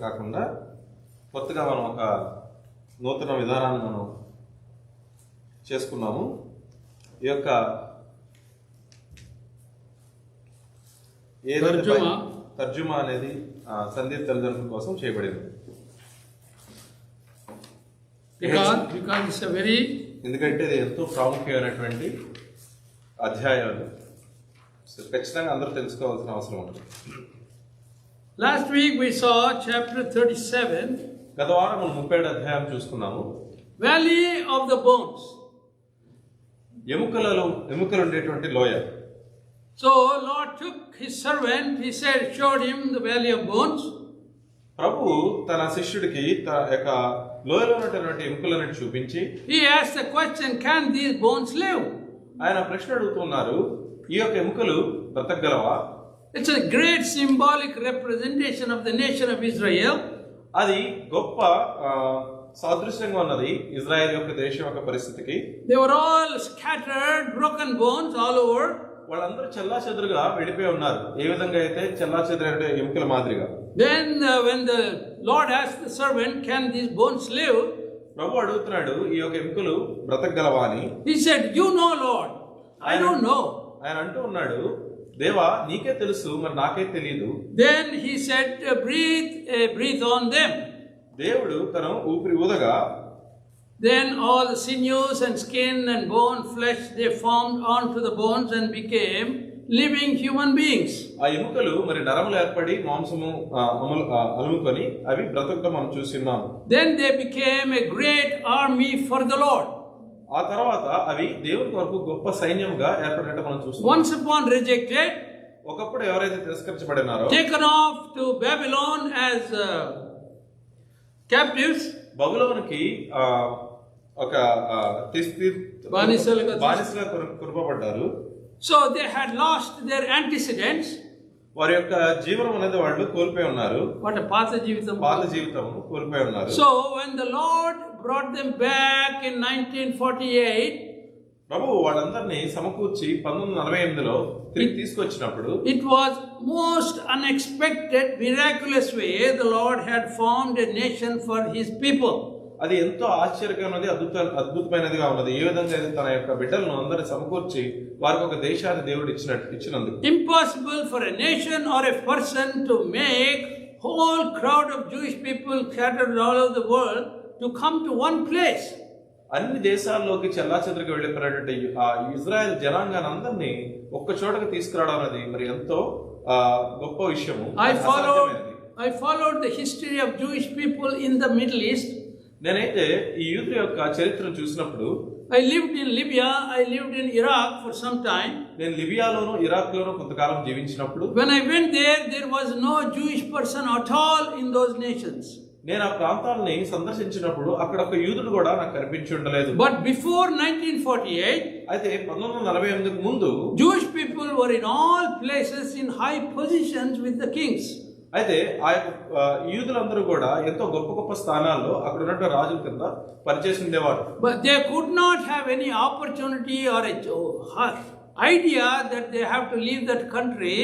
కాకుండా కొత్తగా మనం ఒక నూతన విధానాన్ని మనం చేసుకున్నాము. ఈ యొక్క తర్జుమా అనేది సందీప్ తల్లిదండ్రుల కోసం చేయబడింది. ఎందుకంటే ఇది ఎంతో ప్రాముఖ్యమైనటువంటి అధ్యాయాలు, ఖచ్చితంగా అందరూ తెలుసుకోవాల్సిన అవసరం ఉంటుంది. Last week we saw chapter 37. గత వారం మనం 37 అధ్యాయం చూసుకున్నాము. Valley of the bones. ఎముకలు ఉండేటువంటి లోయ. So Lord took his servant, he said, showed him the valley of bones. ప్రభు తన శిష్యుడికి యొక్క లోయలో ఉన్నటువంటి ఎముకలను చూపించి he asked the question, can these bones live? ఆయన ప్రశ్న అడుగుతున్నారు, ఈ యొక్క ఎముకలు బ్రతకగలవా? It's a great symbolic representation of the nation of Israel. అది గొప్ప సాదృశ్యంగా ఉన్నది ఇజ్రాయెల్ యొక్క దేశం యొక్క పరిస్థితికి. They were all scattered, broken bones all over. వాళ్ళందరూ చెల్లాచెదురుగా వెళ్ళిపోయి ఉన్నారు. ఏ విధంగా అయితే చెల్లాచెదురు ఎముకల మాదిరిగా. Then when the Lord asked the servant, can these bones live? ప్రభు అడుగుతున్నాడు, ఈ యొక్క ఎముకలు బ్రతకగలవా అని. He said, you know, Lord, I don't know. ఆయన అంటూ ఉన్నాడు, దేవా నీకే తెలుసు, మరి నాకే తెలియదు. Then he said, breathe on them. దేవుడు తన ఊపిరి ఊదగా then all the sinews and skin and bone flesh they formed onto the bones and became living human beings. ఆ ఎముకలు మరి నరములు ఏర్పడి మాంసము అలుముకొని అవి బ్రతకడం మనం చూస్తున్నాం. Then they became a great army for the Lord. ఆ తర్వాత అవి దేవుని కొరకు గొప్ప సైన్యంగా ఏర్పడటం మనం చూస్తాం. Once upon rejected, ఒకప్పుడు ఎవరైతే తిరస్కరించబడినారో, taken off to Babylon as captives, బబులోనుకి ఒక బానిసలుగా కొనుపబడ్డారు. So they had lost their antecedents. వారి యొక్క జీవనం అనేది వాళ్ళు కోల్పోయి ఉన్నారు. What a పాత జీవితం కోల్పోయి ఉన్నారు. So when the Lord brought them back in 1948, ప్రభువు వాళ్ళందరినీ సమకూర్చి 1948లో తిరిగి తీసుకొచ్చినప్పుడు, it was most unexpected, miraculous way the Lord had formed a nation for his people. అది ఎంతో ఆశ్చర్యకరమైనది, అద్భుతమైనదిగా ఉన్నది. ఏ విధంగా తన యొక్క బిడ్డలను అందరిని సమకూర్చి వారికి ఒక దేశాన్ని దేవుడు ఇచ్చినందుకు. Impossible for a nation or a person to make whole crowd of Jewish people scattered all over the world to come to one place. అన్ని దేశాల్లోకి చెల్లాచెదరుగా వెళ్ళిపోయినటువంటి ఆ ఇజ్రాయెల్ జనాంగాన్ని అందరినీ ఒక్క చోటకి తీసుకురావడం అనేది మరి ఎంతో గొప్ప విషయము. I followed the history of Jewish people in the Middle East. నేనైతే ఈ యూదుల యొక్క చరిత్రను చూసినప్పుడు, I lived in Libya, I lived in Iraq for some time. నేను లిబియాలోను ఇరాక్లోను కొంతకాలం జీవించినప్పుడు, when I went there was no Jewish person at all in those nations. నేను ఆ ప్రాంతాలని సందర్శించినప్పుడు అక్కడ ఒక యూదుడు కూడా నాకు కనిపించి ఉండలేదు. But before 1948, అయితే 1948కు ముందు Jewish people were in all places in high positions with the kings. అయితే ఆ యొక్క యూదులందరూ కూడా ఎంతో గొప్ప గొప్ప స్థానాల్లో అక్కడ ఉన్న రాజుల కింద పనిచేసి ఉండేవారు. But they could not have any opportunity or idea that they have to leave that country.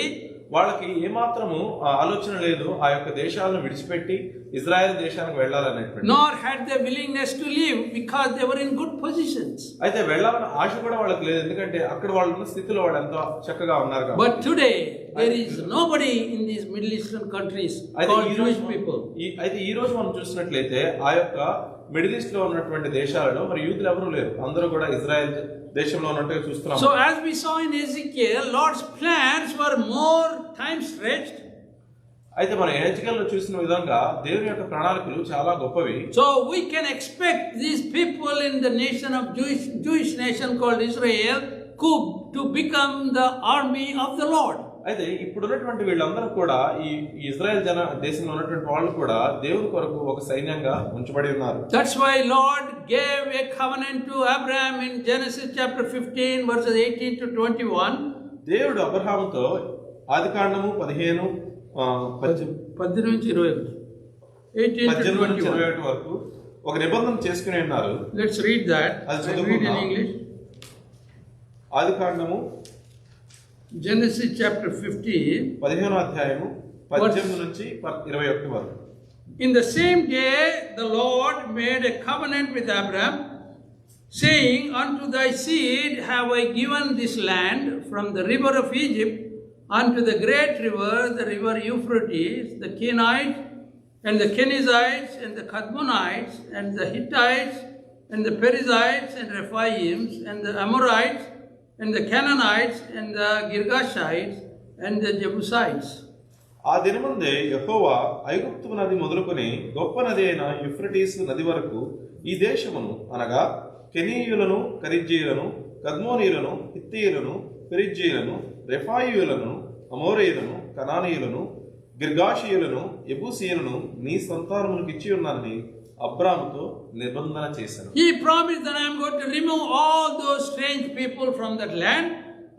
వాళ్ళకి ఏమాత్రము ఆలోచన లేదు ఆ యొక్క దేశాలను విడిచిపెట్టి ఇజ్రాయెల్ దేశానికి వెళ్ళాలనేటువంటి. Nor had the willingness to leave because they were in good positions. అయితే వెళ్ళాలన్న ఆశ కూడా వాళ్ళకి లేదు, ఎందుకంటే అక్కడ వాళ్ళు ఉన్న స్థితిలో వాళ్ళు ఎంతో చక్కగా ఉన్నారు కాబట్టి. But today there is nobody in these Middle Eastern countries called Jewish people. అయితే ఈ రోజు మనం చూసినట్లయితే ఆ యొక్క మిడిల్ ఈస్ట్ లో ఉన్నటువంటి దేశాలలో మరి యూదులు ఎవరు లేరు, అందరూ కూడా ఇజ్రాయెల్ దేశంలో ఉన్నట్టుగా చూస్తున్నాం. So as we saw in Ezekiel, Lord's plans were more time stretched. అయితే మనం ఎజెకియల్లో చూసిన విధంగా దేవుని యొక్క ప్రణాళికలు చాలా గొప్పవి. So we can expect these people in the nation of Jewish nation called Israel to become the army of the Lord. అయితే ఇప్పుడు ఉన్నటువంటి వీళ్ళందరూ కూడా ఈ ఇజ్రాయెల్ దేశంలో ఉన్నటువంటి వాళ్ళు కూడా దేవుని కొరకు ఒక సైన్యంగా ఉంచబడి ఉన్నారు. That's why Lord gave a covenant to Abraham in Genesis chapter 15 verses 18 to 21. దేవుడు అబ్రహాముతో ఆదికాండము 15 నుంచి 21 వరకు ఒక నిబంధన చేసుకుని ఉన్నారు. Let's read that. I read in English. ఆదికాండము Genesis chapter 15 15వ అధ్యాయము 18 నుంచి 21 వరకు. In the same day, the Lord made a covenant with Abraham, saying, Unto thy seed have I given this land, from the river of Egypt unto the great river, the river Euphrates, the Kenites, and the Kenizzites, and the Kadmonites, and the Hittites, and the Perizzites, and Rephaims, and the Amorites, and the Canaanites, and the Girgashites, and the Jebusites. ఆ దినముందే యెహోవా ఐగుప్తు నది మొదలుకొని గొప్ప నది అయిన Euphrates నది వరకు ఈ దేశమును అనగా కెనీయులను కరిజ్జీయులను కద్మోనీయులను హిత్తీయులను పెరిజ్జీయులను రెఫాయియులను అమోరీయులను కనానీయులను గిర్గాషీయులను యెబూసీయులను నీ సంతానములకు ఇచ్చి ఉన్నానని అబ్రాముతో నిబంధన చేశాను. He promised that I am going to remove all those strange people from that land.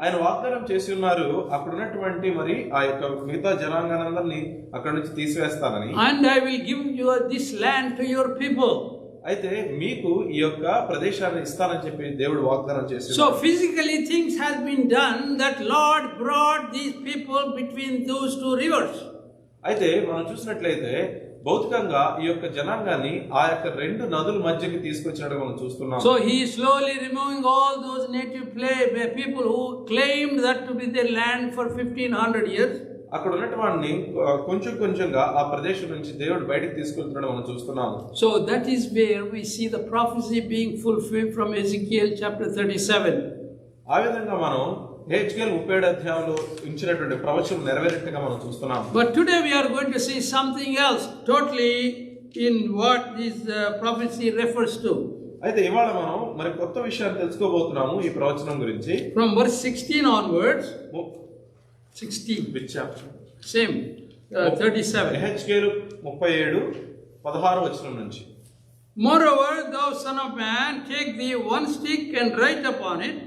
ఆయన వాగ్దానం చేసి ఉన్నారు అక్కడ ఉన్నటువంటి మరి ఆ యొక్క మిగతా జనాంగానందరినీ అక్కడ నుంచి తీసివేస్తానని. And I will give you this land to your people. అయితే మీకు ఈ యొక్క ప్రదేశాన్ని ఇస్తానని చెప్పి దేవుడు వాగ్దానం చేశాడు. So physically things has been done that Lord brought these people between those two rivers. అయితే మనం చూసినట్లయితే భౌతికంగా ఈ యొక్క జనాంగాన్ని ఆ యొక్క రెండు నదుల మధ్యకి తీసుకొచ్చినట్టు మనం చూస్తున్నాం. So he is slowly removing all those native people who claimed that to be their land for 1500 years. అక్కడ ఉన్నటువంటి కొంచెం కొంచెంగా ఆ ప్రదేశం నుంచి దేవుడు బయటికి తీసుకెళ్తున్నాడు మనం చూస్తున్నాం. So that is where we see the prophecy being fulfilled from Ezekiel chapter 37. ఆ విధంగా మనం హెజ్కేల్ 37 అధ్యాయంలో ఇచ్చినటువంటి ప్రవచనం నెరవేరినట్టుగా మనం చూస్తున్నాం. But today we are going to see something else totally in what this prophecy refers to. అయితే ఇవాళ మనం మరి కొత్త విషయాన్ని తెలుసుకోబోతున్నాము ఈ ప్రవచనం గురించి. From verse 16 onwards, 16 which chapter? Same 37. హెజ్కేల్ 37:16 వచనం నుంచి. Moreover, thou son of man, take thee one stick and write upon it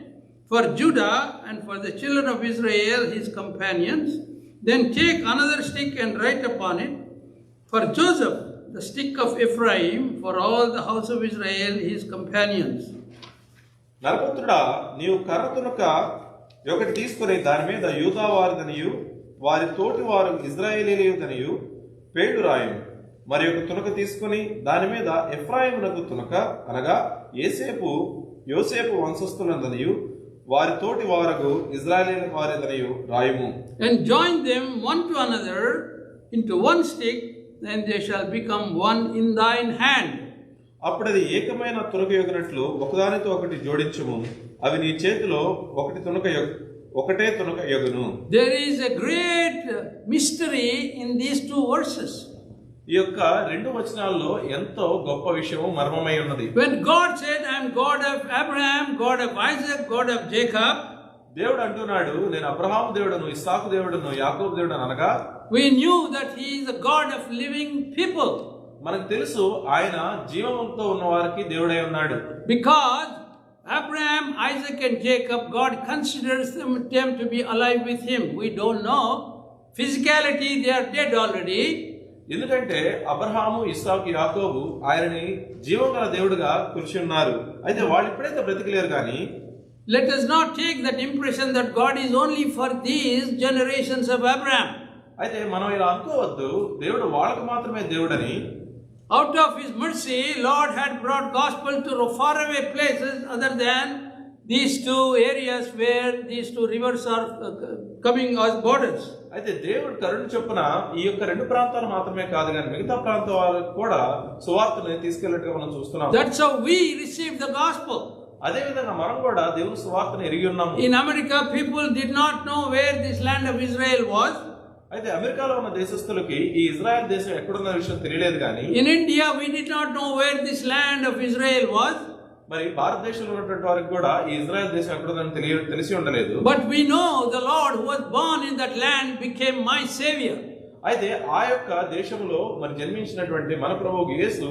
for Judah and for the children of Israel his companions. Then take another stick and write upon it for Joseph, the stick of Ephraim, for all the house of Israel his companions. నరపుత్రుడా, నీవు కర్ర తునక ఒకటి తీసుకుని దాని మీద యూదా వారిదనియు వారి తోటి వారు ఇజ్రాయేలీయుదనియు పేరు రాయము. మరి ఒక తునక తీసుకుని దాని మీద ఎఫ్రాయిమునకు తునక అనగా యోసేపు వంశస్థులందనియు వారి తోటి వారకు Israel వారిదనియు రాయము. And join them one to another into one stick, then they shall become one in thine hand. అప్పుడది ఏకమైన తునక యొగినట్లు ఒకదానితో ఒకటి జోడించుము, అవి నీ చేతిలో ఒకటే తునక యొగును. There is a great mystery in these two verses. ఈ యొక్క రెండు వచనాల్లో ఎంతో గొప్ప విషయము మర్మమై ఉన్నది. When God said, I am God of Abraham, God of Isaac, God of Jacob, దేవుడు అంటున్నాడు నేను అబ్రహాము దేవుడను, ఇస్సాకు దేవుడను, యాకోబు దేవుడను అనగా we knew that he is the God of living people. మనకు తెలుసు ఆయన జీవముతో ఉన్న వారికి దేవుడై ఉన్నాడు. Because Abraham, Isaac and Jacob, God considers them to be alive with him. We don't know. Physicality, they are dead already. ఎందుకంటే అబ్రహాము, ఇస్సాకు, యాకోబు ఆయనని జీవం గల దేవుడుగా కొలిచి ఉన్నారు. అయితే వాళ్ళు ఇప్పుడైతే బ్రతికలేరు కానీ let us not take that impression that God is only for these generations of Abraham. అయితే మనం ఇలా అనుకోవద్దు దేవుడు వాళ్ళకు మాత్రమే దేవుడని. Out of his mercy, Lord had brought gospel to faraway places other than these two areas where these two rivers are coming as borders. అయితే దేవుడు కరుణ చొప్పున ఈ యొక్క రెండు ప్రాంతాలు మాత్రమే కాదు కానీ మిగతా ప్రాంతాల వారికి కూడా సువార్తని తీసుకెళ్ళట్టుగా మనం చూస్తున్నాం. That's how we receive the gospel. అదే విధంగా మనం కూడా దేవుని సువార్తను ఎరిగి ఉన్నాము. In America, people did not know where this land of Israel was. అయితే అమెరికాలో ఉన్న దేశస్తులకి ఈ ఇజ్రాయెల్ దేశం ఎక్కడున్న విషయం తెలియలేదు కానీ In India, we did not know where this land of Israel was. మరి భారతదేశంలో ఉన్నటువంటి వారికి కూడా ఈ ఇజ్రాయెల్ దేశం ఎక్కడుందని తెలిసి ఉండలేదు. But we know the Lord who was born in that land became my savior. అయితే ఆ యొక్క దేశంలో మరి జన్మించినటువంటి మన ప్రభువు యేసు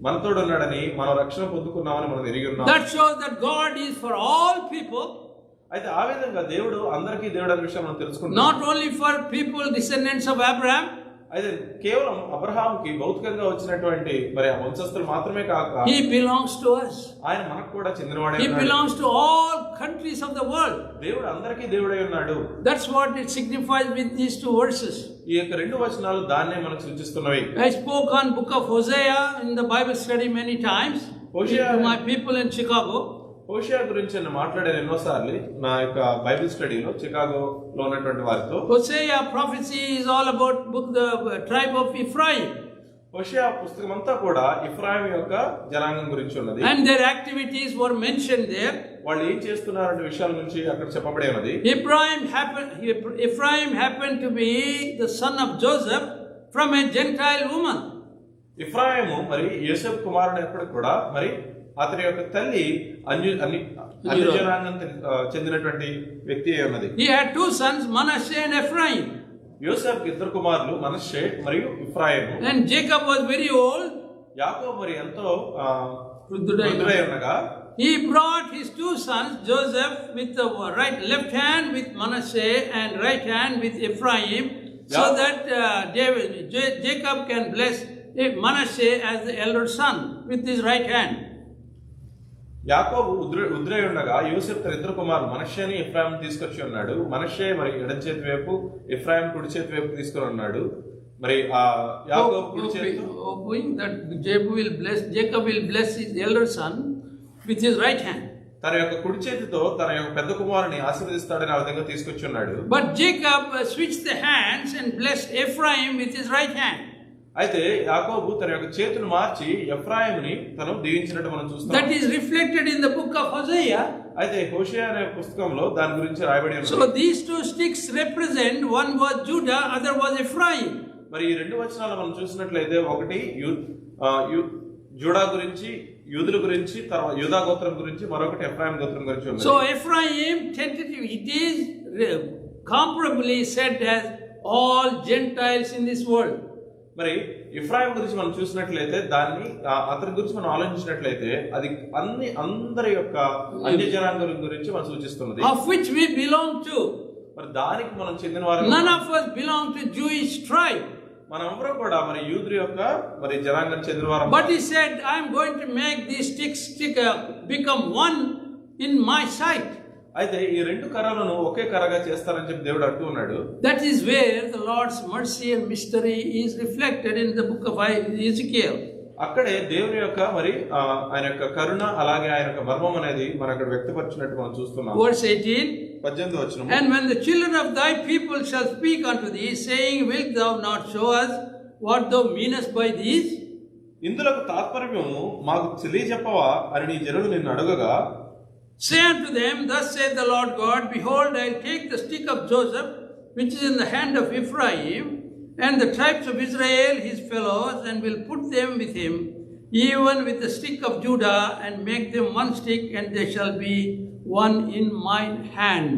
మనతోడు ఉన్నాడని మనం రక్షణ పొందుకున్నామని మనం ఎరిగి ఉన్నాం. That shows that God is for all people. అయితే ఆ విధంగా దేవుడు అందరికీ దేవుడు అనే విషయం మనం తెలుసుకుంటాం. Not only for people descendants of Abraham. అయితే కేవలం అబ్రహాముకి భౌతికంగా వచ్చినటువంటి మరి వంశస్థులు మాత్రమే కాక He belongs to us. ఆయన మనకు కూడా చెందినవాడే. He belongs to all countries of the world. దేవుడు అందరికీ దేవుడై ఉన్నాడు. That's what it signifies with these two verses. ఈ యొక్క రెండు వచనాలు దాన్నే మనకు సూచిస్తున్నవి. I spoke on book of Hosea in the Bible study many times Hosea. to my people in Chicago. హోషేయ గురించి నేను మాట్లాడాను ఎన్నోసార్లు నా యొక్క బైబిల్ స్టడీలో చికాగోలో ఉన్నటువంటి వారితో. Hosea prophecy is all about the tribe of Ephraim. హోషేయ పుస్తకం అంతా కూడా ఇఫ్రాయిం యొక్క జనాంగం గురించి ఉన్నది. And their activities were mentioned there. వాళ్ళు ఏం చేస్తున్నారనే విషయాల గురించి అక్కడ చెప్పబడే ఉన్నది. Ephraim happened to be the son of Joseph from a Gentile woman. ఇఫ్రాయిము మరి యోసేపు కుమారుడైనప్పటికీ కూడా మరి అతని యొక్క తల్లి అన్య జనాంగం చెందినటువంటి వ్యక్తి అయి ఉన్నది. He had two sons, Manasseh and Ephraim. యోసేపుకి ఇద్దరు కుమారులు మనష్షే మరియు ఇఫ్రాయిము. And Jacob was very old. యాకోబు మరి ఎంతో వృద్ధుడై ఉండగా he brought his two sons, Joseph with the left hand with Manasseh and right hand with Ephraim, so that Jacob can bless Manasseh as the elder son with his right hand. యాకోబు వృద్ధుడై ఉండగా యోసేపు తన ఇద్దరు కుమారులు మనష్షేని Ephraim తీసుకొచ్చి ఉన్నాడు. మనష్షే మరి ఎడమ చేతి వైపు, ఎఫ్రాయిం కుడి చేతి వైపు తీసుకొని ఉన్నాడు. మరి ఆ యాకోబు కుడి చేతితో hoping that Jacob will bless his elder son with his right hand. తన యొక్క కుడి చేతితో తన యొక్క పెద్ద కుమారుని ఆశీర్వదిస్తాడని ఆ విధంగా తీసుకొచ్చి ఉన్నాడు. But Jacob switched the hands and blessed Ephraim with his right hand. అయితే యాకోబు తన యొక్క చేతులు మార్చి ఎఫ్రాయిముని తను దీవించినట్టు మనం చూస్తాం. That is reflected in the book of Hosea. అయితే హోషేయ అనే పుస్తకంలో దాని గురించి రాయబడి ఉంది. So these two sticks represent, one was Judah, other was Ephraim. మరి ఈ రెండు వచనాలు మనం చూసినట్లయితే ఒకటి జూడా గురించి, యూదుల గురించి, తర్వాత యూదా గోత్రం గురించి, మరొకటి ఎఫ్రాయిం గోత్రం గురించి ఉంది. So Ephraim tentative, it is comparably said as all Gentiles in this world. మరి ఇఫ్రాయిం గురించి మనం చూసినట్లయితే దాన్ని అతని గురించి మనం ఆలోచించినట్లయితే అది అందరి యొక్క అన్య జనాంగం గురించి మనం సూచిస్తున్నది. Of which we belong to. మరి దానికి మనం చెందిన వారు. None of us belong to Jewish tribe. మనమందరం కూడా మరి యూదుల యొక్క మరి జనాంగం చెందిన వారు. But he said, I am going to make these sticks become one in my sight. అయితే ఈ రెండు కర్రలను ఒకే కర్రగా చేస్తారని చెప్పి దేవుడు అంటూ ఉన్నాడు. That is where the Lord's mercy and mystery is reflected in the book of Ezekiel. అక్కడే దేవుని యొక్క మరి ఆయన యొక్క కరుణ అలాగే ఆయన యొక్క మర్మం అనేది మన అక్కడ వ్యక్తపరిచినట్టు మనం చూస్తున్నాం. Verse 18. 18వ వచనం. And when the children of thy people shall speak unto thee, saying, wilt thou not show us what thou meanest by these? ఇందులకు తాత్పర్యము మాకు తెలియజెప్పవా అని నీ జనులు నిన్ను అడగగా, say unto them, thus saith the Lord God, behold, I will take the stick of Joseph, which is in the hand of Ephraim, and the tribes of Israel his fellows, and will put them with him, even with the stick of Judah, and make them one stick, and they shall be one in my hand.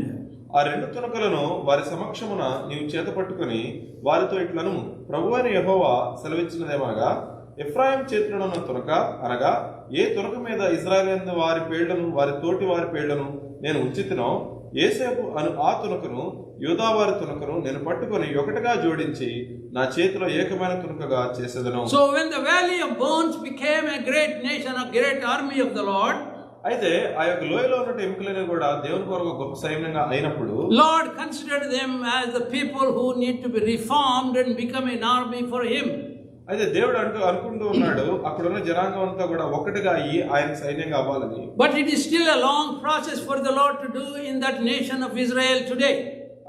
ఆ రెండు తునకలను వారి సమక్షమున నీవు చేత పట్టుకుని వారితో ఇట్లను, ప్రభువైన యెహోవా సెలవిచ్చినదేమనగా, Ephraim చేతిలోనున్న తునక అనగా ఏ తునక మీద ఇశ్రాయేలు వారి పేళ్లను వారి తోటి వారి పేళ్లను నేను ఉంచితినో, యోసేపు అను ఆ తునకను యూదా వారి తునకను నేను పట్టుకొని ఒకటిగా జోడించి నా చేతిలో ఏకమైన తునకగా చేసేదను. So when the valley of bones became a great nation, a great army of the Lord, అయితే ఆ యొక్క లోయలో ఉన్న ఎముకలను కూడా దేవుని కొరకు గొప్ప సైన్యంగా అయినప్పుడు Lord considered them as the people who need to be reformed and become an army for him. అయితే దేవుడు అనుకుంటూ ఉన్నాడు అక్కడ ఉన్న జనాంగం అంతా కూడా ఒకటిగా అయ్యి ఆయన సైన్యంగా అవ్వాలని. But it is still a long process for the Lord to do in that nation of Israel today.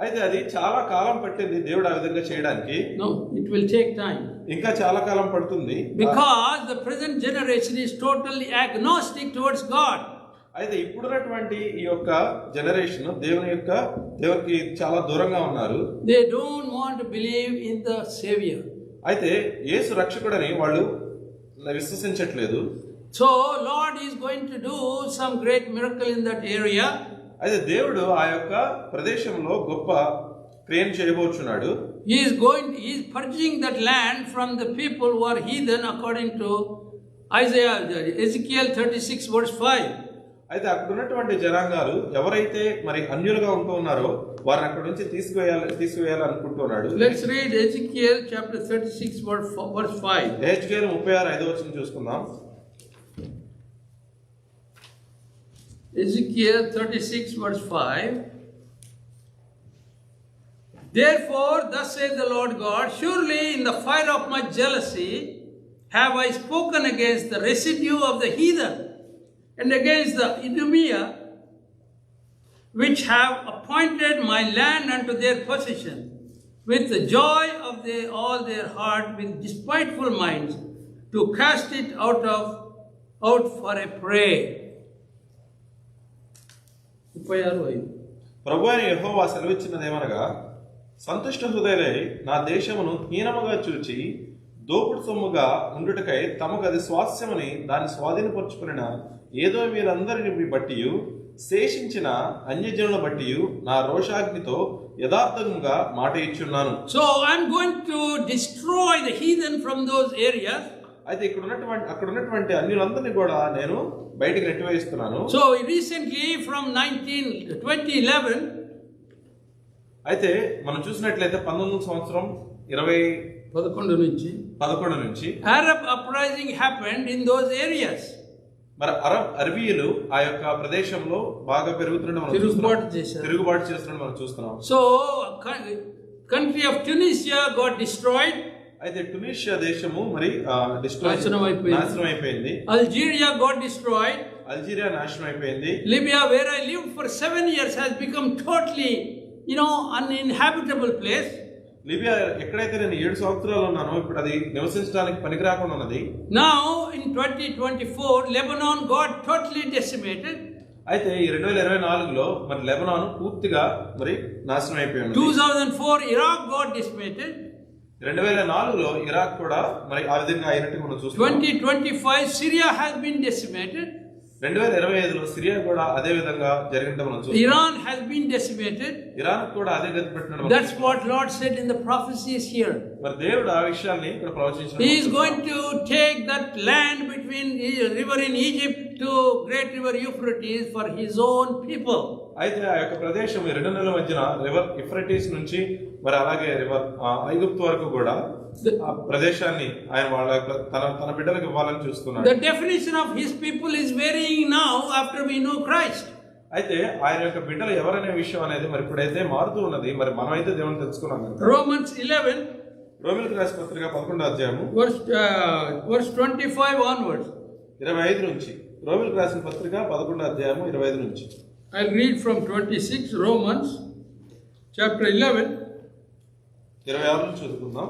అయితే అది చాలా కాలం పట్టింది దేవుడు ఆ విధంగా చేయడానికి. No, it will take time. ఇంకా చాలా కాలం పడుతుంది. Because the present generation is totally agnostic towards God. అయితే ఇప్పుడున్నటువంటి ఈ యొక్క జనరేషన్ దేవునికి చాలా దూరంగా ఉన్నారు. They don't want to believe in the Savior. అయితే యేసు రక్షకుడని వాళ్ళు విశ్వసించట్లేదు. So Lord is going to do some great miracle in that area. అయితే దేవుడు ఆ యొక్క ప్రదేశంలో గొప్ప క్రియను చేయబోచున్నాడు. He is purging that land from the people who are heathen according to Ezekiel 36 verse 5. అయితే అక్కడ ఉన్నటువంటి జనాంగాలు ఎవరైతే మరి అన్యులుగా ఉంటూ ఉన్నారో వారిని అక్కడ నుంచి తీసివేయాలి అనుకుంటున్నాడు. Let's read Ezekiel chapter 36 verse 5. Ezekiel 36 వచనం చూసుకుందాం. Ezekiel 36 verse 5. Therefore, thus says the Lord God, surely in the fire of my jealousy have I spoken against the residue of the heathen and against the Idumea, which have appointed my land unto their possession, with the joy of all their heart, with despiteful minds, to cast it out for a prey. ప్రభు అయిన యెహోవా సెలవిచ్చినదేమనగా, సంతుష్ట హృదయులై నా దేశమును హీనముగా చూచి దోపుడు సొమ్ముగా ఉండుటకై తమకు అది స్వాస్యమని దాన్ని స్వాధీనపరుచుకున్న ఏదో మీరందరిని బట్టి శేషించిన అన్యజనుల బట్టి నా రోషాగ్నితో యథార్థంగా మాట ఇచ్చున్నాను. So I am going to destroy the heathen from those areas. అయితే అక్కడ ఉన్నటువంటి అన్యులందరినీ కూడా నేను బయటికి నెట్టివేస్తున్నాను. So recently from 2011, అయితే మనం చూసినట్లయితే 19 సంవత్సరం 11 నుంచి Arab uprising happened in those areas. మరి అరబీయులు ఆ యొక్క ప్రదేశంలో బాగా పెరుగుతుండడం తిరుగుబాటు చేస్తుండడం మనం చూస్తున్నాం. So country of Tunisia got destroyed. అయితే ట్యునీషియా దేశము మరి నాశనం అయిపోయింది. Algeria got destroyed. అల్జీరియా నాశనం అయిపోయింది. Libya, where I lived for 7 years, has become totally, uninhabitable place. Libya ఎక్కడైతే నేను 7 సంవత్సరాలు ఉన్నానో ఇప్పుడు అది నివసించడానికి పనికిరాకుండా ఉన్నది. Now in 2024 Lebanon got totally decimated. అయితే ఈ 2024లో మరి లెబనాన్ పూర్తిగా మరి నాశనం అయిపోయింది. 2004 Iraq got decimated. 2004లో ఇరాక్ కూడా మరి ఆ విధంగా అయినట్టు మనం చూస్తున్నాం. 2025 Syria has been decimated. 2025లో సిరియా కూడా అదే విధంగా జరిగిందని మనం చూస్తున్నాం. Iran has been decimated. Iran కూడా అదే గతి పట్టినట్టు. That's what Lord said in the prophecies here. మరి దేవుడు ఆ విషయాన్ని ఇక్కడ ప్రవచించాడు. He is going to take that land between river in Egypt to great river Euphrates for his own people. అయితే ఆ యొక్క ప్రదేశం ఈ రెండు నదుల మధ్యన రివర్ యూఫ్రటీస్ నుంచి మరి అలాగే రివర్ ఐగుప్తు వరకు కూడా ఆ ప్రదేశాన్ని ఆయన వాళ్ళ తన బిడ్డలకు ఇవ్వాలని చూస్తున్నాడు. The definition of his people is varying now after we know Christ. అయితే ఆయన యొక్క బిడ్డలు ఎవరనే విషయం అనేది మరి ఇప్పుడైతే మారుతూ ఉన్నది. మరి మనమైతే దేవుని తెలుసుకున్నాం. Romans 11 రోమీయులకు రాసిన పత్రిక 11వ అధ్యాయము verse 25 onwards. 25 నుంచి. రోమీయులకు రాసిన పత్రిక 11వ అధ్యాయము 25 నుంచి. I'll read from 26 Romans chapter 11. 26 నుంచి చదువుకుందాం.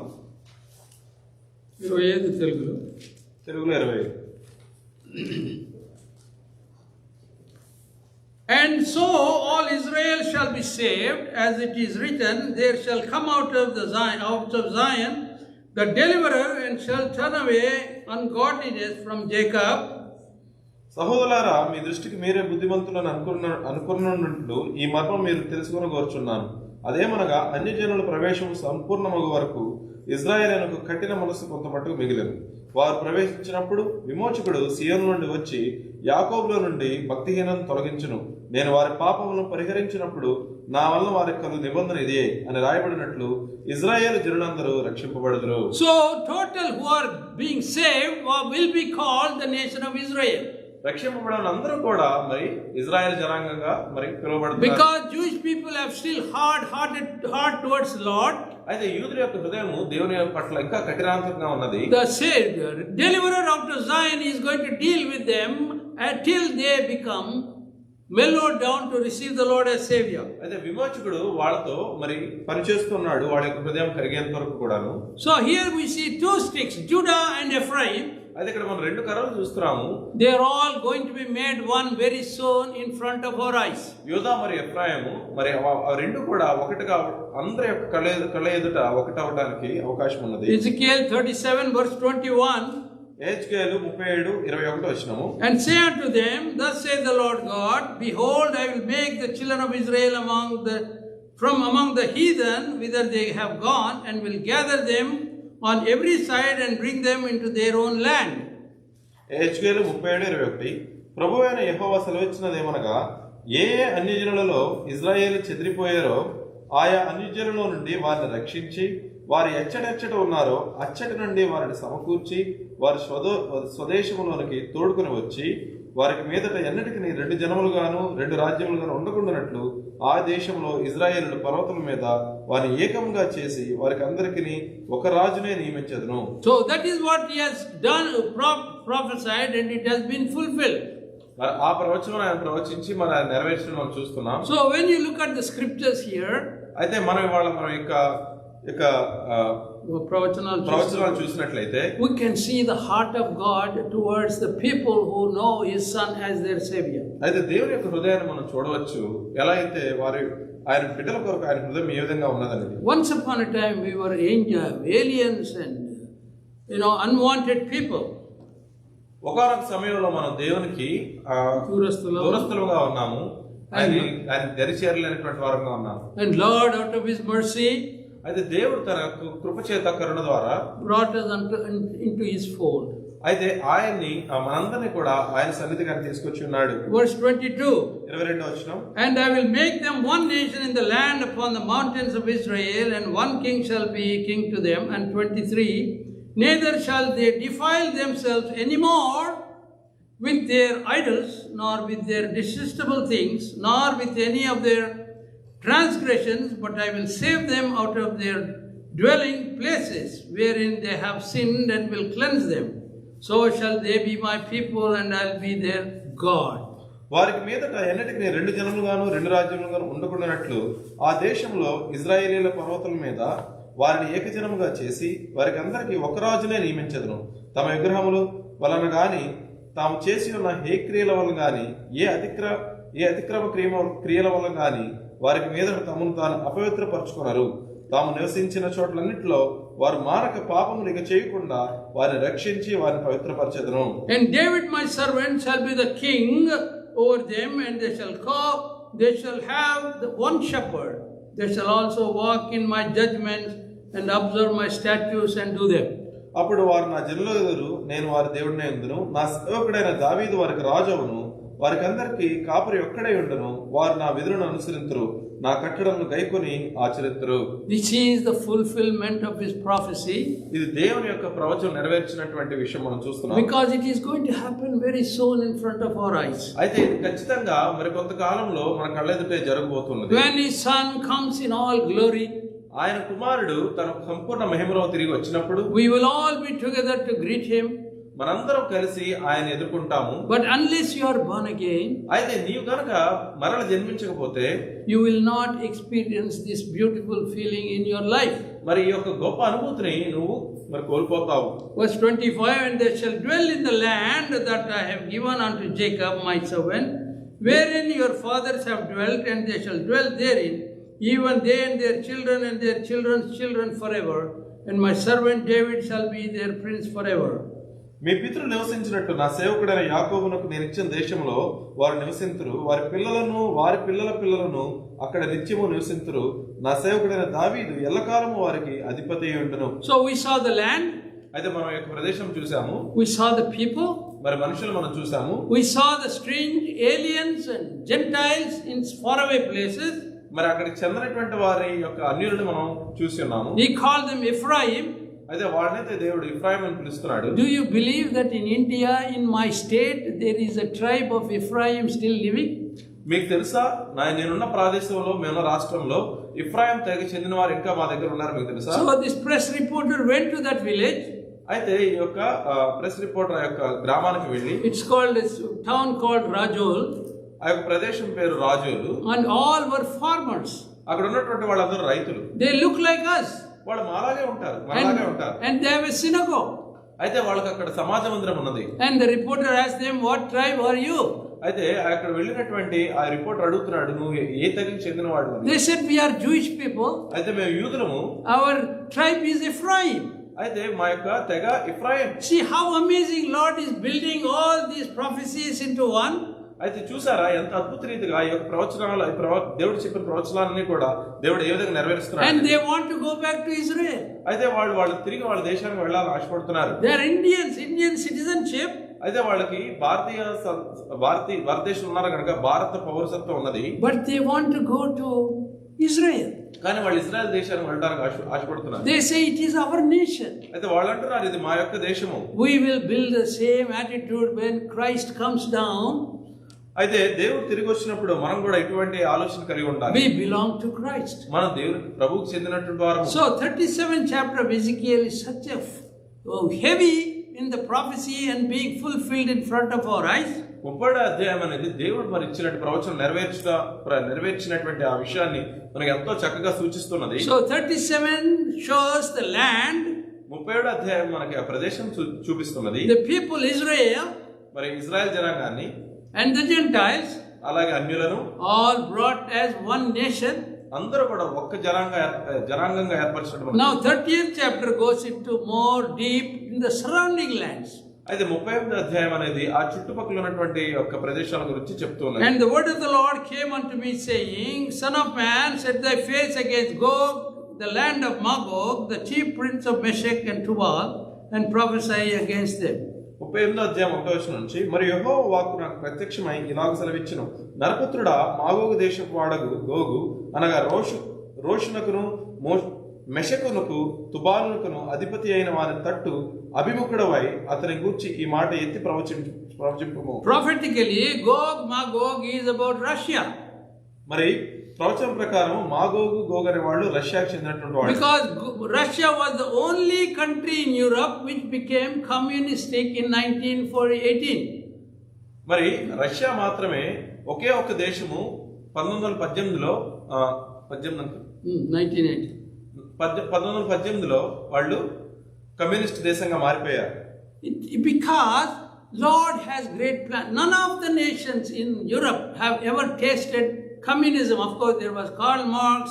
25 తెలుగులో 25. And so all Israel shall be saved, as it is written, there shall come out of Zion the deliverer, and shall turn away ungodliness from Jacob. సహోదరులారా, మీ దృష్టికి మీరే బుద్ధిమంతులను అనుకున్నట్లు ఈ మర్మం మీరు తెలుసుకొని కోరుచున్నాను. అదేమనగా అన్యజనుల ప్రవేశం సంపూర్ణమగు వరకు ఇజ్రాయేలునకు కఠిన మనసు కొంత మట్టుకు మిగిలిను. వారు ప్రవేశించినప్పుడు విమోచకుడు సియోను నుండి వచ్చి యాకోబులో నుండి భక్తిహీనం తొలగించును. నేను వారి పాపములను పరిహరించినప్పుడు నా వలన వారికి కలుగు నిబంధన ఇదే అని రాయబడినట్లు ఇజ్రాయేలు జనులందరూ రక్షింపబడుదురు. So total who are being saved will be called the nation of Israel. రక్షింపబడిన అందరూ కూడా మరి ఇజ్రాయెల్ జనాంగంగా మరి పిలువబడుతున్నారు. Because Jewish people have still hard towards Lord. అయితే యూదుల యొక్క హృదయం దేవుని పట్ల ఇంకా కఠినాంతంగా ఉన్నది. The Savior, deliverer out of Zion, is going to deal with them until they become mellowed down to receive the Lord as Savior. అయితే విమోచకుడు వాళ్ళతో మరి పనిచేస్తున్నాడు, వాళ్ళ యొక్క హృదయం కరిగేంత వరకు కూడాను. So here we see two sticks, Judah and Ephraim. అయితే ఇక్కడ మనం రెండు కర్రలు చూస్తున్నాము. They are all going to be made one very soon in front of our eyes. యూదా మరి ఎఫ్రాయిము మరి ఆ రెండు కూడా ఒకటిగా అందరి యొక్క కళ్ళ ఎదుట ఒకటి అవడానికి అవకాశం ఉన్నది. Ezekiel 37 verse 21. ఎహెజ్కేలు 37:21 వచనము. And say unto them, thus saith the Lord God, behold, I will make the children of Israel from among the heathen whither they have gone, and will gather them on every side and bring them into their own land. Ezekiel 37:21. ప్రభువైన యెహోవా సెలవిచ్చినదేమనగా, ఏ అన్యజనులలో ఇజ్రాయేలు చెదిరిపోయారో ఆయా అన్యజనుల నుండి వారిని రక్షించి వారు ఎచ్చటెచ్చట ఉన్నారో అచ్చటి నుండి వారిని సమకూర్చి వారి స్వదేశంలోనికి తోడుకుని వచ్చి వారికి మీదట ఎన్నటికి రెండు జనములుగాను రెండు రాజ్యములుగాను ఉండకుండానట్లు ఆ దేశంలో ఇజ్రాయేలు పర్వతముల మీద వారిని ఏకంగా చేసి వారికి అందరికి ఒక రాజునే నియమించెదను. So that is what he has done, prophesied, and it has been fulfilled. మరి ఆ ప్రవచనం ఆయన ప్రవచించి మరి ఆయన నెరవేర్చడం మనం చూస్తున్నాం. So when you look at the scriptures here, అయితే మనం ఇవాళ మనం ప్రవచనాలు చూసినట్లయితే we can see the heart of God towards the people who know His Son as their Savior. అయితే దేవుని యొక్క హృదయాన్ని మనం చూడవచ్చు, ఎలా అయితే వారి ఆయన బిడ్డల కొరకు ఆయన హృదయం ఏ విధంగా ఉన్నదనేది. Once upon a time we were aliens and unwanted people. ఒకనొక సమయంలో మనం దేవునికి దూరస్తులుగా ఉన్నాము, ఆయన దరిచేరలేనటువంటి వారంగా ఉన్నాము. And Lord, out of His mercy, అయితే దేవుడు తన కృప చేత కరుణ ద్వారా brought us into His fold. అయితే ఆయన్ని మనందరినీ కూడా ఆయన సన్నిధికి తీసుకొచ్చి ఉన్నాడు. Verse 22. 22వ వచనం. And I will make them one nation in the land upon the mountains of Israel, and one king shall be king to them. And 23. Neither shall they defile themselves anymore with their idols, nor with their detestable things, nor with any of their transgressions, but I will save them out of their dwelling places wherein they have sinned, and will cleanse them. So shall they be my people, and I'll be their God. వారికి మీదట ఎన్నటికి రెండు జనములుగాను రెండు రాజ్యములుగాను ఉండకుండానట్లు ఆ దేశంలో ఇజ్రాయేలీల పర్వతాల మీద వారిని ఏకజనముగా చేసి వారికి అందరికీ ఒక రాజునే నియమించెదను. తమ విగ్రహములు వలన గాని తాము చేసి ఉన్న హే క్రియల వలన గాని ఏ అతిక్రమ క్రియల వలన గాని వారికి మీద తమను తాను అపవిత్రపరచుకున్నారు. తాము నివసించిన చోట్లన్నిటిలో వారు మారక పాపములు ఇక చేయకుండా వారిని రక్షించి వారిని పవిత్రపరచెదను. And David my servant shall be the king over them, and they shall have the one shepherd. They shall also walk in my judgments and observe my statutes and do them. అప్పుడు వారు నా జనులెదురు, నేను వారి దేవుడినే ఉందును. నా సేవకుడైన దావీదు వారికి రాజవును. వారికి అందరికి కాపరి ఒక్కడై ఉండును. వారు నా విధులను అనుసరింతురు, నా కట్టడలను గైకొని ఆచరితురు. This is the fulfillment of his prophecy. ఇది దేవుని యొక్క ప్రవచనం నెరవేర్చినటువంటి విషయం మనం చూస్తున్నాం. Because it is going to happen very soon in front of our eyes. అయితే ఇది ఖచ్చితంగా మరి కొంతకాలంలో మన కళ్ళెదుటే జరగబోతున్నది. When his son comes in all glory, ఆయన కుమారుడు తన సంపూర్ణ మహిమలో తిరిగి వచ్చినప్పుడు we will all be together to greet him. మనందరం కలిసి ఆయన ఎదుర్కొంటాము. But unless you are born again, అయితే నీవు గనక మరల జన్మించకపోతే you will not experience this beautiful feeling in your life. మరి ఈ యొక్క గొప్ప అనుభూతిని నువ్వు మరి కోల్పోతావు. Verse 25, and they shall dwell in the land that I have given unto Jacob my servant, wherein your fathers have dwelt, and they shall dwell therein, even they and their children and their children's children forever, and my servant David shall be their prince forever. మీ పితరులు నివసించినట్టు నా సేవకుడైన యాకోబునకు నేను ఇచ్చిన దేశంలో వారు నివసింతురు, వారి పిల్లలను వారి పిల్లల పిల్లలను అక్కడ నిత్యము నివసింతురు. నా సేవకుడైన దావీదు ఎల్లకాలము వారికి అధిపతి ఉండును. So we saw the land. అయితే మనం యొక్క ప్రదేశం చూసాము. We saw the people. మరి మనుషులు మనం చూసాము. We saw the strange aliens and Gentiles in faraway places. మరి అక్కడికి చెందినటువంటి వారి యొక్క అన్యులను మనం చూసి ఉన్నాము. He called them Ephraim. అయితే వాడినైతే దేవుడు ఇఫ్రాయిం అని పిలుస్తున్నాడు. Do you believe that in India, in my state, there is a tribe of Ephraim still living? మీకు తెలుసా, నేనున్న ప్రదేశంలో మేమున్న రాష్ట్రంలో ఇఫ్రాయిం తెగకి చెందిన వారు ఇంకా మా దగ్గర ఉన్నారు, మీకు తెలుసా? So this press reporter went to that village. అయితే ఈ యొక్క ప్రెస్ రిపోర్టర్ యొక్క గ్రామానికి వెళ్ళి, It's called a town called Rajol. ఆ యొక్క ప్రదేశం పేరు Razole. And all were farmers. అక్కడ ఉన్నటువంటి వాళ్ళందరూ రైతులు. They look like us. వాళ్ళు మాలాగే ఉంటారు, మనలాగే ఉంటారు. And they have a synagogue. అయితే వాళ్ళకి అక్కడ సమాజ మందిరం ఉన్నది. And the reporter asked them, what tribe are you? అయితే అక్కడ వెళ్ళినటువంటి ఆ రిపోర్టర్ అడుగుతున్నాడు, నువ్వు ఏ తెగకి చెందిన వాడు? They said, we are Jewish people. అయితే మేము యూదులము. Our tribe is Ephraim. అయితే మా యొక్క తెగ ఇఫ్రాయిం. See how amazing Lord is building all these prophecies into one. అయితే చూసారా ఎంత అద్భుత రీతిగా ఈ యొక్క ప్రవచనాలు, దేవుడు చెప్పిన ప్రవచనాలన్నీ కూడా దేవుడు ఏ విధంగా నెరవేరుస్తున్నాడు. And they want to go back to Israel. అయితే వాళ్ళు తిరిగి వాళ్ళ దేశానికి వెళ్ళాలని ఆశపడుతున్నారు. They are Indians, Indian citizenship. అయితే వాళ్ళకి భారతదేశం ఉన్నారు కనుక భారత పౌరసత్వం ఉన్నది. But they want to go to Israel. కానీ వాళ్ళు ఇజ్రాయెల్ దేశానికి వెళ్ళడానికి ఆశపడుతున్నారు. They say it is our nation. అయితే వాళ్ళు అంటున్నారు ఇది మా యొక్క దేశము. We will build the same attitude when Christ comes down. అయితే దేవుడు తిరిగి వచ్చినప్పుడు మనం కూడా ఇటువంటి ఆలోచన కలిగి ఉండాలి. We belong to Christ. మనం దేవుడు ప్రభువుకు చెందినటువంటి వారము. So 37th chapter of Ezekiel is such a heavy in the prophecy and being fulfilled in front of our eyes. 30వ అధ్యాయం అనేది దేవుడు మరి ఇచ్చినటువంటి ప్రవచనం నెరవేర్చినటువంటి ఆ విషయాన్ని మనకు ఎంతో చక్కగా సూచిస్తున్నది. So 37 shows the land. 30వ అధ్యాయం మనకి ఆ ప్రదేశం చూపిస్తున్నది. The people Israel. మరి ఇజ్రాయెల్ జనాంగాన్ని and the Gentiles. అలాగే అన్యులను all brought as one nation. అందరూ కూడా ఒక్క జనాంగంగా ఏర్పరచడం. Now 30th chapter goes into more deep in the surrounding lands. అయితే 38వ అధ్యాయం అనేది ఆ చుట్టుపక్కల ఉన్నటువంటి యొక్క ప్రదేశాల గురించి చెప్తున్నది. And the word of the Lord came unto me saying, Son of man, set thy face against Gog, the land of Magog, the chief prince of Meshech and Tubal, and prophesy against them. 38వ అధ్యాయం 1వ వచనం నుంచి మరి యెహోవా వాక్కు నాకు ప్రత్యక్షమై ఇలాగ సెలవిచ్చెను, నరపుత్రుడా, మాగోగు దేశపు వాడగు గోగు అనగా రోషునకును మెషకునకు తుబాలునకును అధిపతి అయిన వారి తట్టు అభిముఖుడవై అతని గూర్చి ఈ మాట ఎత్తి ప్రవచింపుము. Prophetically, Gog Magog is about Russia. మరి ప్రవచనం ప్రకారం మాగోగు గోగు అనే వాళ్ళు రష్యాకు చెందినటువంటి వాళ్ళు. Because Russia was the only country in Europe which became communistic in 1918. మరి రష్యా మాత్రమే ఒకే ఒక్క దేశము 1918లో 1918లో వాళ్ళు కమ్యూనిస్ట్ దేశంగా మారిపోయారు. Because Lord has great plan. None of the nations in Europe have ever tasted communism. Of course, there was Karl Marx,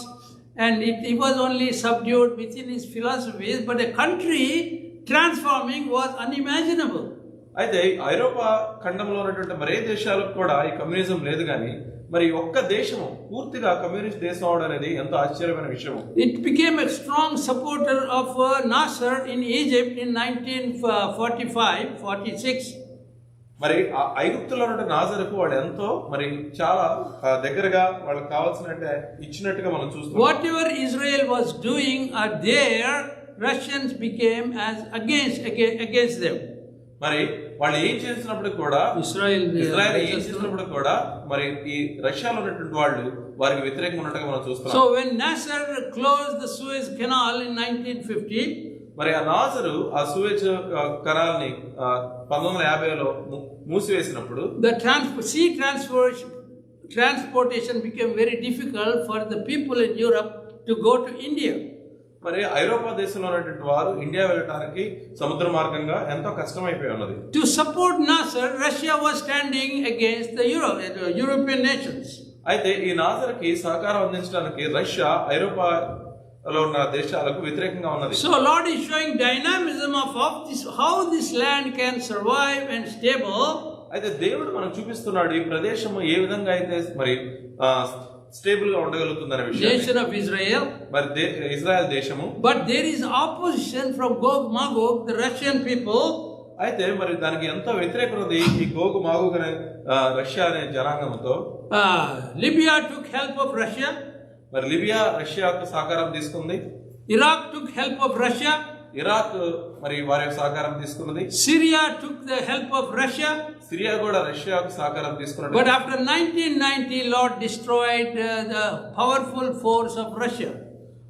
and it was only subdued within his philosophies, but a country transforming was unimaginable. అయితే ఐరోపా ఖండంలో ఉన్నటువంటి మరే దేశాలకు కూడా ఈ communism లేదు కానీ మరి ఒక్క దేశము పూర్తిగా కమ్యూనిస్ట్ దేశం అవడం అనేది ఎంతో ఆశ్చర్యమైన విషయం. It became a strong supporter of Nasser in Egypt in 1945-46. మరి ఐగుప్తులో ఉన్న నాజరుకు వాళ్ళు ఎంతో మరి చాలా దగ్గరగా వాళ్ళకి కావాల్సిన ఇచ్చినట్టుగా మనం చూస్తున్నాం. Whatever Israel was doing there, Russians became as against them. మరి వాళ్ళు ఏం చేసినప్పుడు కూడా ఇజ్రాయెల్ ఏం చేసినప్పుడు కూడా మరి ఈ రష్యాలో ఉన్నటువంటి వాళ్ళు వారికి వ్యతిరేకంగా ఉన్నట్టుగా మనం చూస్తున్నాం. So when Nasser closed the Suez Canal in 1950, మరి ఆ నాజరు ఆ Suez కెనాల్ని 1950లో మూసివేసినప్పుడు the sea transportation became very difficult for the people in Europe to go to India. మరి ఐరోపా దేశంలో ఉన్నటువంటి వారు ఇండియా వెళ్ళడానికి సముద్ర మార్గంగా ఎంతో కష్టమైపోయి ఉన్నది. To support Nasser, Russia was standing against the European nations. అయితే ఈ నాజర్కి సహకారం అందించడానికి రష్యా ఐరోపాలో ఉన్న దేశాలకు వ్యతిరేకంగా ఉన్నది. So Lord is showing dynamism of how this land can survive and stable. అయితే దేవుడు మనకు చూపిస్తున్నాడు ఈ ప్రదేశం ఏ విధంగా అయితే మరి స్టేబుల్ గా ఉండగలుగుతుందనే విషయం. Nation of Israel. మరి ఇజ్రాయెల్ దేశము. But there is opposition from Gog Magog, the Russian people. అయితే మరి దానికి ఎంతో వ్యతిరేకత ఉంది ఈ గోగు మాగోగ్ అనే రష్యా అనే జనాంగంతో. Libya took help of Russia. మరి లిబియా రష్యాకు సహకారం తీసుకుంది. Iraq took help of Russia. Iraq మరి వారి సహకారం తీసుకున్నది. Syria took the help of Russia. Syria కూడా రష్యాకు సహకారం తీసుకున్నది. But after 1990, Lord destroyed the powerful force of Russia.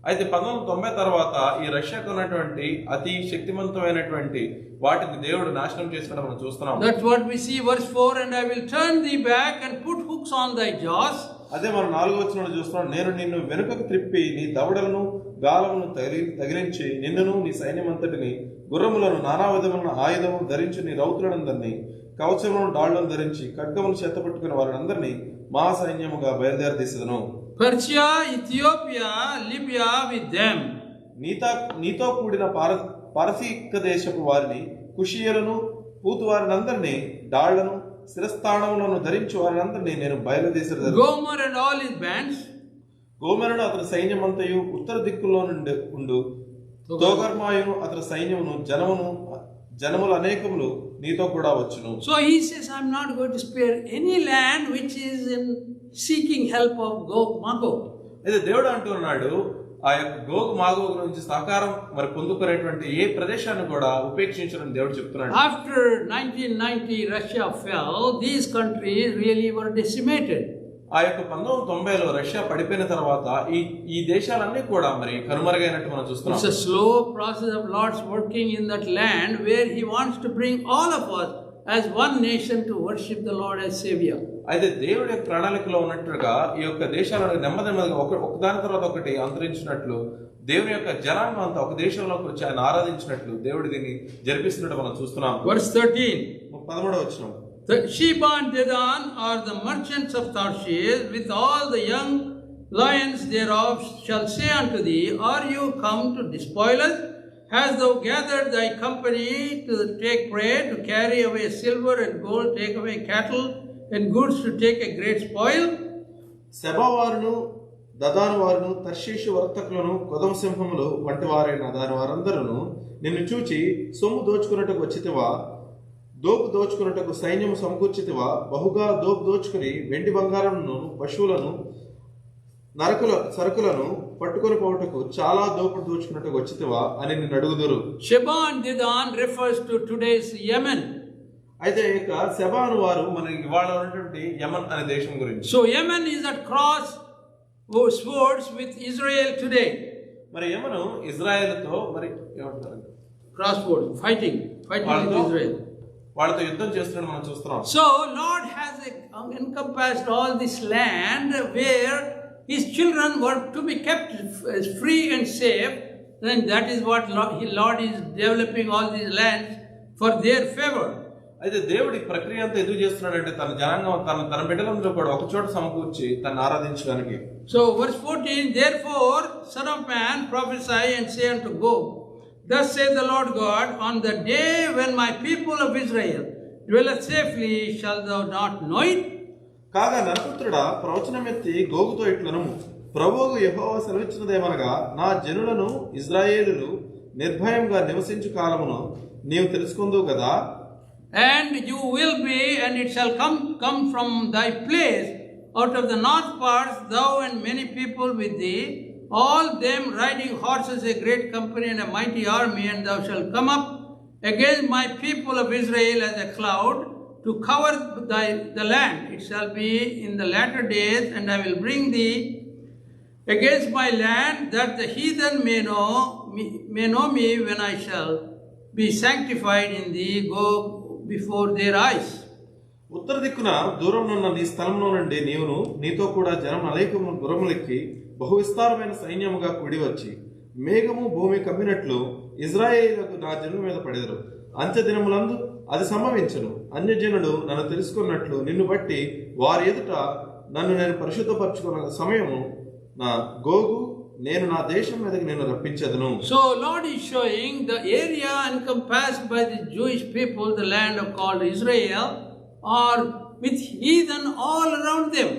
అయితే 1990 తర్వాత ఈ రష్యాకు ఉన్నటువంటి అతి శక్తివంతమైనటువంటి వాటిని దేవుడు నాశనం చేసినట్టు మనం చూస్తున్నాం. That's what we see verse 4, and I will turn thee back and put hooks on thy jaws. అదే మనం 4వ వచనంలో చూస్తున్నాం, నేను నిన్ను వెనుకకు త్రిప్పి నీ దవడలను గాలమును తగిలించి నిన్నును నీ సైన్యమంతటిని గుర్రములను నానా విధములను ఆయుధమును ధరించి నీ రౌతులందరినీ కవచములను డాళ్లను ధరించి ఖడ్గమును చేతపట్టుకుని వారిని మహాసైన్యముగా బయలుదేరదీసెదను. Persia, Ethiopia, Libya with them. నీతో కూడిన పారసీక దేశపు వారిని, కుషియలను, పూతు వారినందరినీ, డాళ్లను, శిరస్థానములను ధరించి వారినందరినీ నేను బయలుదేరదను. Gomer and all his bands. గోమెరుడు అతని సైన్యమంతయు ఉత్తర దిక్కులో నుండి ఉండు. తోగర్మాయును అతని సైన్యమును జనములు అనేకములు నీతో కూడా వచ్చును. So he says, I'm not going to spare any land which is in seeking help of Gog Magog. అయితే దేవుడు అంటున్నాడు ఆ యొక్క గోగు మాగోగు నుంచి సహకారం మరి పొందుకునేటువంటి ఏ ప్రదేశాన్ని కూడా ఉపేక్షించడం దేవుడు చెప్తున్నాడు. After 1990 Russia fell, these countries really were decimated. ఆ యొక్క 1990లో రష్యా పడిపోయిన తర్వాత ఈ దేశాలన్నీ కూడా మరి కనుమరుగైనట్టు మనం చూస్తున్నాం. It's a slow process of Lord's working in that land where He wants to bring all of us as one nation to worship the Lord as Savior. అయితే దేవుడి యొక్క ప్రణాళికలో ఉన్నట్టుగా ఈ యొక్క దేశాలను నెమ్మదిగా ఒకదాని తర్వాత ఒకటి అంతరించినట్లు దేవుని యొక్క జనాంగం అంతా ఒక దేశంలోకి వచ్చి ఆయన ఆరాధించినట్లు దేవుడు దీన్ని జరిపిస్తున్నట్టు మనం చూస్తున్నాం. Verse 13. 13వ వచనం. The Sheba and Dedan are the merchants of Tarshish, with all the young lions thereof shall say unto thee, Are you come to despoil us? Hast thou gathered thy company to take prey, to carry away silver and gold, take away cattle and goods, to take a great spoil? సెబావారును దదాను వారును తర్షీషు వర్తకులను కొదమ సింహములు వంటి వారైన దాని వారందరూ నిన్ను చూచి సొమ్ము దోచుకున్నట్టుకు వచ్చితివా, దోపు దోచుకున్నట్టుకు సైన్యము సమకూర్చితివా, బహుగా దోపు దోచుకుని వెండి బంగారమును పశువులను సరుకులను పట్టుకొని పోవటకు చాలా దోపుడు దోచుకున్నట్టుకు వచ్చితివా అని నిన్ను అడుగుదురు. Sheba and Dedan refers to today's Yemen. అయితే ఇక సెబాను వారు మన ఇవాళ ఉన్నటువంటి యమన్ అనే దేశం గురించి. So Yemen is at cross swords with Israel today. మరి యమను ఇజ్రాయెల్తో మరి ఏమంటారు, Crosswords, fighting with Israel. వాళ్ళతో యుద్ధం చేస్తున్నట్టు మనం చూస్తున్నాం. So Lord has encompassed all this land where His children were to be kept free and safe, and that is what Lord is developing all these lands for their favor. అయితే దేవుడి ప్రక్రియ అంతా ఎందుకు చేస్తున్నాడంటే తన జనాంగం తన బిడ్డలందరూ కూడా ఒక చోట సమకూర్చి తను ఆరాధించడానికి. So verse 14, Therefore, son of man, prophesy and say unto Gog, Thus saith the Lord God, On the day when my people of Israel dwelleth safely, shalt thou not know it? కాగా నరపుత్రుడా, ప్రవచనమెత్తి గోగుతో ఇట్లను, ప్రభువు యెహోవా సెలవిచ్చినదేమనగా, నా జనులను ఇజ్రాయేలులు నిర్భయంగా నివసించు కాలమును నీవు తెలుసుకుందువు కదా. And you will be, and it shall come from thy place, out of the north parts, thou and many people with thee, all them riding horses, a great company and a mighty army, and thou shalt come up against my people of Israel as a cloud, to cover the land. It shall be in the latter days, and I will bring thee against my land, that the heathen may know me when I shall be sanctified in thee, go before their eyes. ఉత్తర దిక్కున దూరంనున్న నీ స్థలంలో నుండి నీవును నీతో కూడా జనం అనేకము గుర్రములెక్కి బహు విస్తారమైన సైన్యముగా కూడి వచ్చి మేఘము భూమి కమ్మినట్లు ఇజ్రాయేలుకు నా జనుల మీద పడెదరు. అంత్య దినములందు అది సంభవించును. అన్యజనులు నన్ను తెలుసుకున్నట్లు నిన్ను బట్టి వారి ఎదుట నన్ను నేను పరిశుద్ధపరచుకున్న సమయము నా గోగు నేను నా దేశం మీదకి నేను రప్పించదును. So Lord is showing the area encompassed by the Jewish people, the land of called Israel, are with heathen all around them.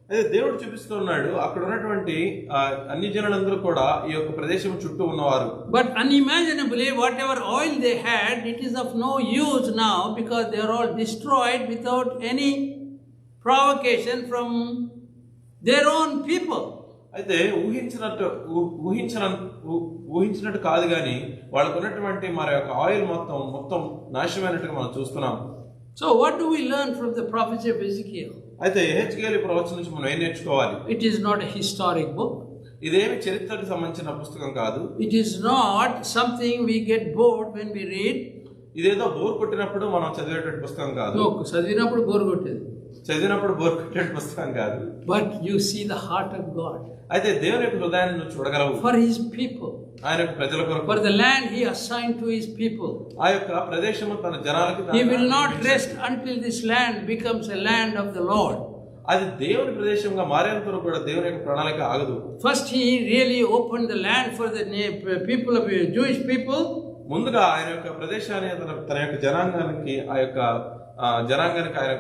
అదే దేవుడు చూపిస్తున్నాడు అక్కడ ఉన్నటువంటి అన్ని జనులందరూ కూడా ఈ యొక్క ప్రదేశం చుట్టూ ఉన్నవారు. But unimaginably whatever oil they had, it is of no use now, because they are all destroyed without any provocation from their own people. అయితే ఊహించినట్టు కాదు కానీ వాళ్ళకు ఉన్నటువంటి మరి యొక్క ఆయిల్ మొత్తం నాశనమైనట్టుగా మనం చూస్తున్నాం. So what do we learn from the prophecy of Ezekiel? అయితే యెహెజ్కేలు ప్రవచనం నుంచి మనం ఏం నేర్చుకోవాలి? It is not a historic book. ఇదేమి చరిత్రకు సంబంధించిన పుస్తకం కాదు. It is not something we get bored when we read. ఇదేదో బోర్ కొట్టినప్పుడు మనం చదివేటువంటి పుస్తకం కాదు. చదివినప్పుడు బోర్ కొట్టేది, చదివినప్పుడు బోర్ కొట్టే పుస్తకం కాదు. But you see the heart of God. అయితే దేవుని యొక్క హృదయాన్ని నువ్వు చూడగలవు. For His people. ఆయన యొక్క ప్రజల కొరకు. For the land He assigned to His people. ఆ యొక్క ప్రదేశము తన జనాలకు He will not rest until this land becomes a land of the Lord. అది దేవుని ప్రదేశంగా మారేంత వరకు కూడా దేవుని యొక్క ప్రణాళిక ఆగదు. First He really opened the land for the people of Jewish people. ముందుగా ఆయన యొక్క ప్రదేశాన్ని తన యొక్క జనాంగానికి ఆయన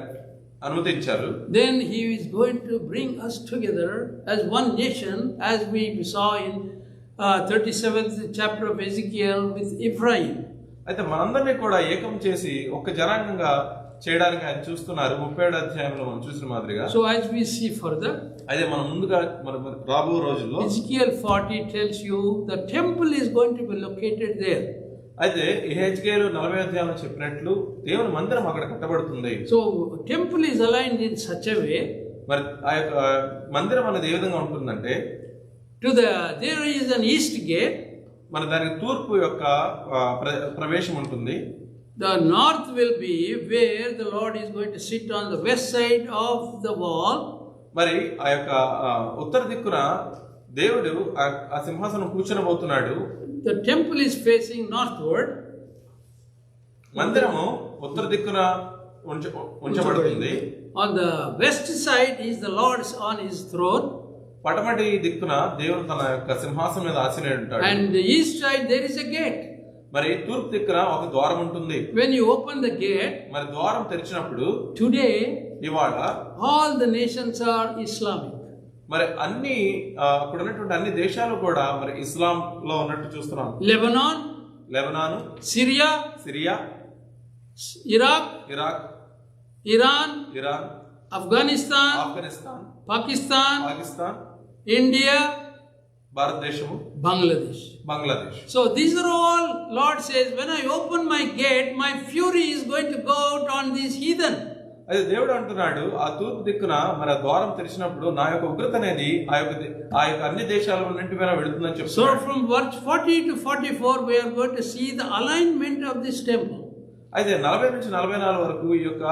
అనుమతించారు. Then He is going to bring us together as one nation, as we saw in 37th chapter of Ezekiel with Ephraim. అయితే మనందరినీ కూడా ఏకం చేసి ఒక జనాంగంగా చేయడానికి ఆయన చూస్తున్నారు. 37 అధ్యాయంలో మనం చూసిన మాదిరిగా. So as we see further, అదే మనం ముందుగా మనం రాబో రోజుల్లో Ezekiel 40 tells you the temple is going to be located there. అయితే యెహెజ్కేలు 40 అధ్యాయంలో చెప్పినట్లు దేవుని మందిరం అక్కడ కట్టబడుతుంది. So temple is aligned in such a way. మరి ఆ యొక్క మందిరం అనేది ఏ విధంగా ఉంటుందంటే there is an east gate. మన దానికి తూర్పు యొక్క ప్రవేశం ఉంటుంది. The north will be where the Lord is going to sit on the west side of the wall. మరి ఆ యొక్క ఉత్తర దిక్కున దేవుడు ఆ సింహాసనం కూర్చొనబోతున్నాడు. The temple is facing northward. మందిరము ఉత్తర దిక్కున ఉంచబడుతుంది. On the west side is the Lord on his throne. పడమటి దిక్కున దేవుడు తన యొక్క సింహాసనం మీద ఆసీనుడై ఉంటాడు. And the east side there is a gate. మరి తూర్పు దిక్కున ఒక ద్వారం ఉంటుంది. When you open the gate, మరి ద్వారం తెరిచినప్పుడు today ఇవాళ all the nations are Islamic. మరి అన్ని అక్కడ ఉన్నటువంటి అన్ని దేశాలు కూడా మరి ఇస్లాం లో ఉన్నట్టు చూస్తున్నాం. Lebanon, Syria, Iraq, Iran, Afghanistan, Pakistan, India, భారతదేశము, Bangladesh. So these are all, Lord says, when I open my gate, my fury is going to go out on these heathen. అదే దేవుడు అంటున్నాడు, ఆ తూర్పు దిక్కున మరి ద్వారం తెరిచినప్పుడు నా యొక్క ఉగ్రత అనేది ఆ యొక్క అన్ని దేశాలన్నింటి మీద వెళుతుందని చెప్తున్నాడు. So from verse 40 to 44 we are going to see the alignment of this temple. అయితే 40 నుంచి 44 వరకు ఈ యొక్క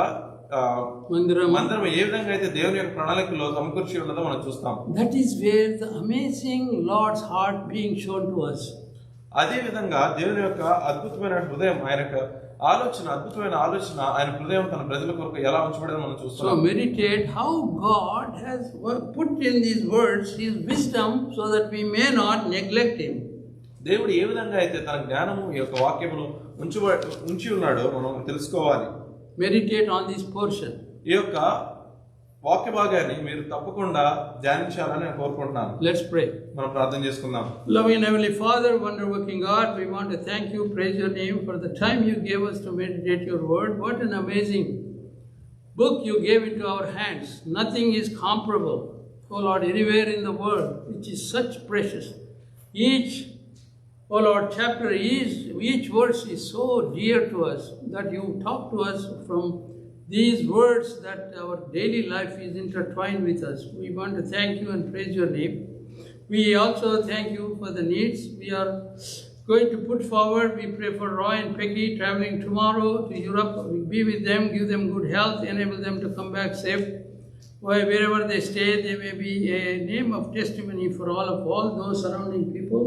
మందిరం ఏ విధంగా అయితే దేవుని యొక్క ప్రణాళికలో సమకూర్చి ఉన్నదో మనం చూస్తాం. That is where the amazing Lord's heart being shown to us. అదే విధంగా దేవుని యొక్క అద్భుతమైన హృదయం, ఆయన యొక్క అద్భుతమైన ఆలోచన ఆయన హృదయం తన ప్రజల కొరకు ఎలా ఉంచబడిందో మనం చూస్తాం. So meditate how God has put in these words his wisdom so that we may not neglect him. దేవుడు ఏ విధంగా అయితే తన జ్ఞానము ఈ యొక్క వాక్యమును ఉంచి ఉన్నాడో మనం తెలుసుకోవాలి. Meditate on this portion. ఈ యొక్క వాక్య భాగాన్ని మీరు తప్పకుండా ధ్యానించాలని నేను కోరుకుంటున్నాను. Let's pray. మనం ప్రార్థన చేసుకుందాం. Loving Heavenly Father, wonder working God, we want to thank you, praise your name for the time you gave us to meditate your word. What an amazing book you gave into our hands. Nothing is comparable, oh Lord, anywhere in the world, which is such precious. Each, oh Lord, chapter each verse is so dear to us that you talk to us from these words, that our daily life is intertwined with us. We want to thank you and praise your name. We also thank you for the needs we are going to put forward. We pray for Roy and Peggy traveling tomorrow to Europe. Be with them, give them good health, enable them to come back safe. Wherever they stay, they may be a name of testimony for all those surrounding people.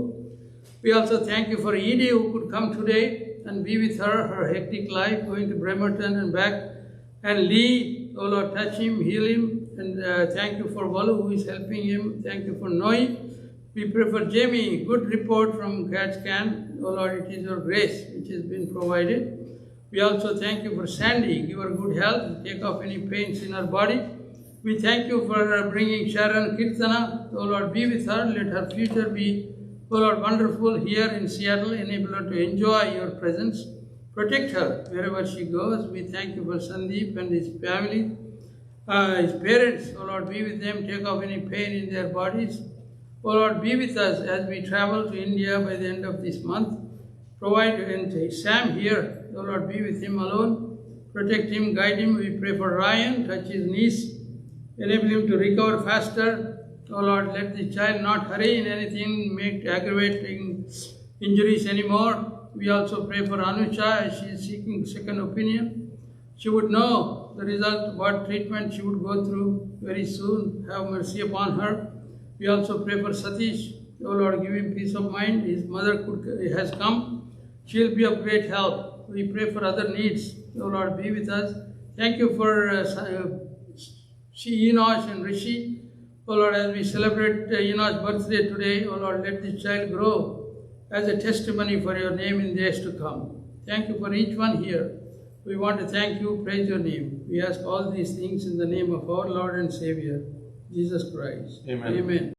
We also thank you for Edie, who could come today and be with her hectic life, going to Bremerton and back. And Lee, oh Lord, touch him, heal him. And thank you for Walu, who is helping him. Thank you for Noi. We pray for Jamie, good report from CAT scan. Oh Lord, it is your grace which has been provided. We also thank you for Sandy, give her good health, take off any pains in her body. We thank you for bringing Sharon Kirtana. Oh Lord, be with her, let her future be, oh Lord, wonderful here in Seattle. Enable her to enjoy your presence. Protect her wherever she goes. We thank you for Sandeep and his family, his parents. Oh Lord, be with them, take off any pain in their bodies. Oh Lord, be with us as we travel to India by the end of this month. Provide and Sam here. Oh Lord, be with him alone. Protect him, guide him. We pray for Ryan, touch his knees, enable him to recover faster. Oh Lord, let the child not hurry in anything, make aggravating injuries anymore. We also pray for Anusha as she is seeking second opinion. She would know the result, what treatment she would go through very soon. Have mercy upon her. We also pray for Satish. Oh Lord, give him peace of mind. His mother has come. She will be of great help. We pray for other needs. Oh Lord, be with us. Thank you for Enosh and Rishi. Oh Lord, as we celebrate Enosh's birthday today, oh Lord, let this child grow as a testimony for your name in days to come. Thank you for each one here. We want to thank you, praise your name. We ask all these things in the name of our Lord and Savior, Jesus Christ. Amen. Amen.